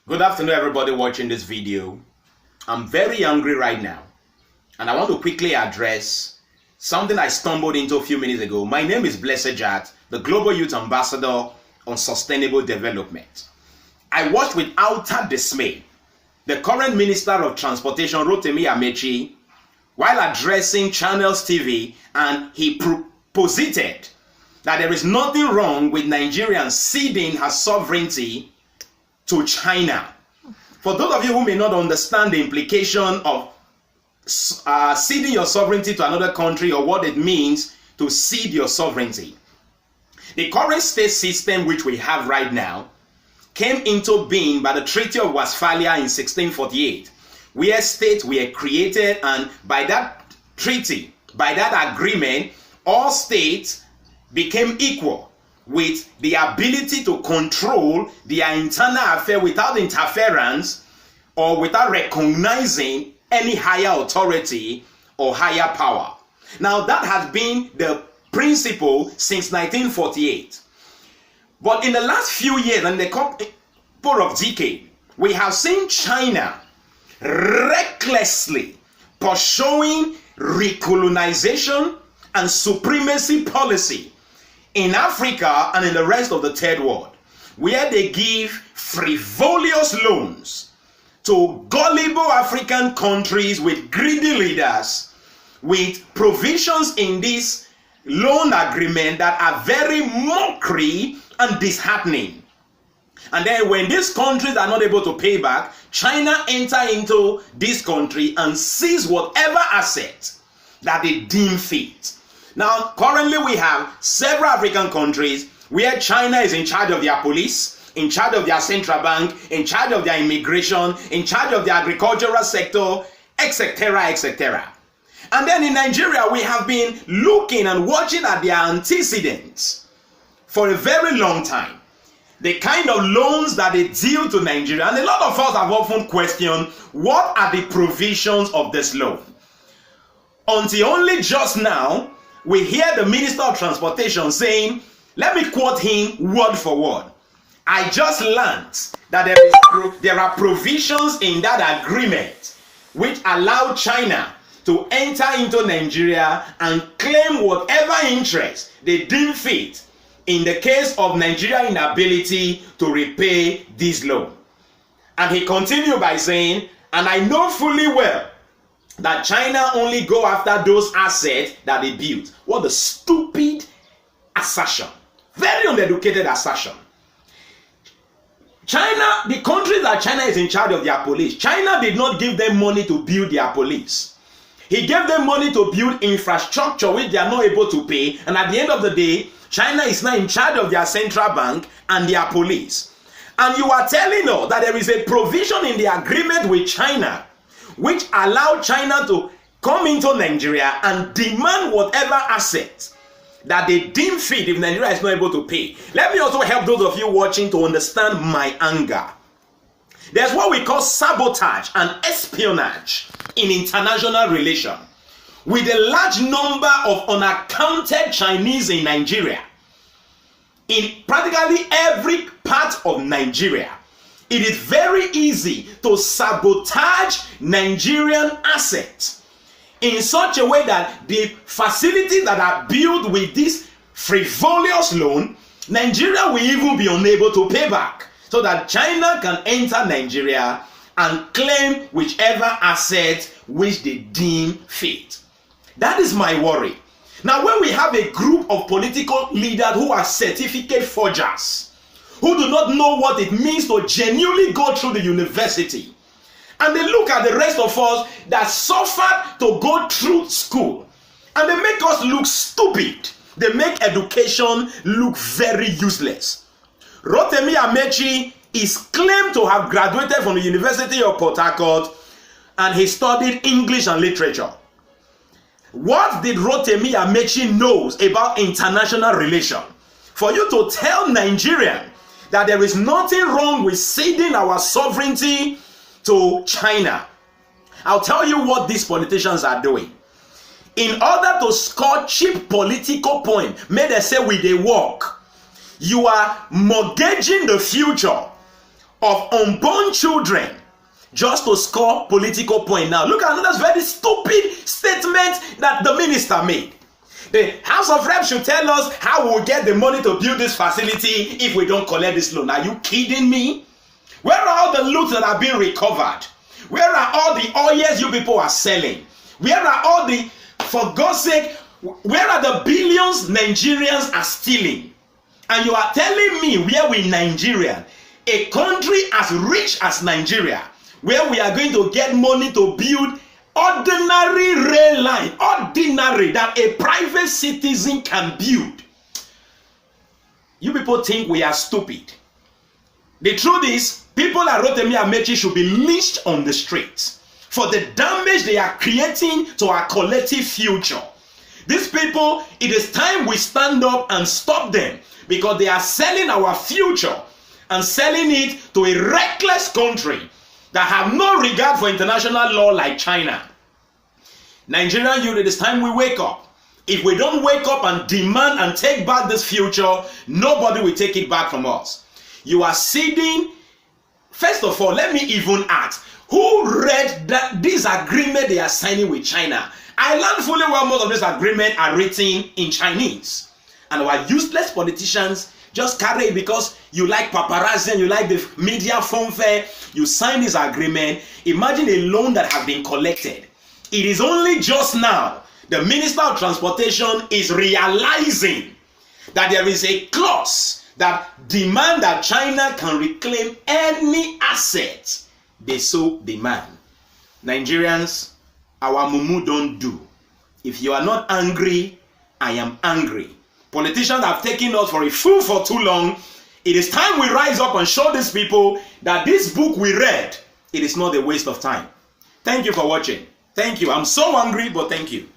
Good afternoon, everybody watching this video. I'm very angry right now, and I want to quickly address something I stumbled into a few minutes ago. My name is Blessed Jat, the Global Youth Ambassador on Sustainable Development. I watched with utter dismay the current Minister of Transportation, Rotimi Amechi, while addressing Channels TV, and he posited that there is nothing wrong with Nigerians ceding her sovereignty to China. For those of you who may not understand the implication of ceding your sovereignty to another country, or what it means to cede your sovereignty, the current state system which we have right now came into being by the Treaty of Westphalia in 1648, where states were created, and by that treaty, by that agreement, all states became equal with the ability to control their internal affairs without interference or without recognizing any higher authority or higher power. Now, that has been the principle since 1948. But in the last few years, and the couple of decades, we have seen China recklessly pursuing recolonization and supremacy policy in Africa and in the rest of the third world, where they give frivolous loans to gullible African countries with greedy leaders, with provisions in this loan agreement that are very mockery and disheartening. And then when these countries are not able to pay back, China enter into this country and seize whatever asset that they deem fit. Now, currently we have several African countries where China is in charge of their police, in charge of their central bank, in charge of their immigration, in charge of the agricultural sector, etc., etc. And then in Nigeria, we have been looking and watching at their antecedents for a very long time. The kind of loans that they deal to Nigeria, and a lot of us have often questioned, what are the provisions of this loan? Until only just now, we hear the Minister of Transportation saying, let me quote him word for word, I just learned that there are provisions in that agreement which allow China to enter into Nigeria and claim whatever interest they deem fit in the case of Nigeria's inability to repay this loan. And he continued by saying, and I know fully well that China only go after those assets that they built. What a stupid assertion. Very uneducated assertion. China, the country that China is in charge of their police, China did not give them money to build their police. He gave them money to build infrastructure which they are not able to pay, and at the end of the day, China is now in charge of their central bank and their police. And you are telling us that there is a provision in the agreement with China which allowed China to come into Nigeria and demand whatever assets that they deem fit if Nigeria is not able to pay. Let me also help those of you watching to understand my anger. There's what we call sabotage and espionage in international relations, with a large number of unaccounted Chinese in Nigeria. In practically every part of Nigeria, it is very easy to sabotage Nigerian assets in such a way that the facilities that are built with this frivolous loan, Nigeria will even be unable to pay back, so that China can enter Nigeria and claim whichever asset which they deem fit. That is my worry. Now, when we have a group of political leaders who are certificate forgers, who do not know what it means to genuinely go through the university, and they look at the rest of us that suffered to go through school, and they make us look stupid. They make education look very useless. Rotimi Amechi is claimed to have graduated from the University of Port Harcourt, and he studied English and literature. What did Rotimi Amechi knows about international relations for you to tell Nigerians that there is nothing wrong with ceding our sovereignty to China? I'll tell you what these politicians are doing. In order to score cheap political points, may they say we they work, you are mortgaging the future of unborn children just to score political point. Now, look at another very stupid statement that the minister made. The House of Reps should tell us how we'll get the money to build this facility if we don't collect this loan. Are you kidding me? Where are all the loot that are being recovered? Where are all the oils you people are selling? Where are all the, for God's sake, where are the billions Nigerians are stealing? And you are telling me where we Nigerian, a country as rich as Nigeria, where we are going to get money to build ordinary rail line, ordinary, that a private citizen can build. You people think we are stupid. The truth is, people like Rotimi Amechi should be lynched on the streets for the damage they are creating to our collective future. These people, it is time we stand up and stop them, because they are selling our future and selling it to a reckless country that have no regard for international law like China. Nigerian youth, it is time we wake up. If we don't wake up and demand and take back this future, nobody will take it back from us. You are ceding. First of all, let me even ask, who read that this agreement they are signing with China? I learned fully well most of this agreement are written in Chinese. And our useless politicians just carry it because you like paparazzi and you like the media fanfare. You sign this agreement. Imagine a loan that has been collected. It is only just now the Minister of Transportation is realizing that there is a clause that demands that China can reclaim any asset they so demand. Nigerians, our mumu don't do. If you are not angry, I am angry. Politicians have taken us for a fool for too long. It is time we rise up and show these people that this book we read, it is not a waste of time. Thank you for watching. Thank you. I'm so angry, but thank you.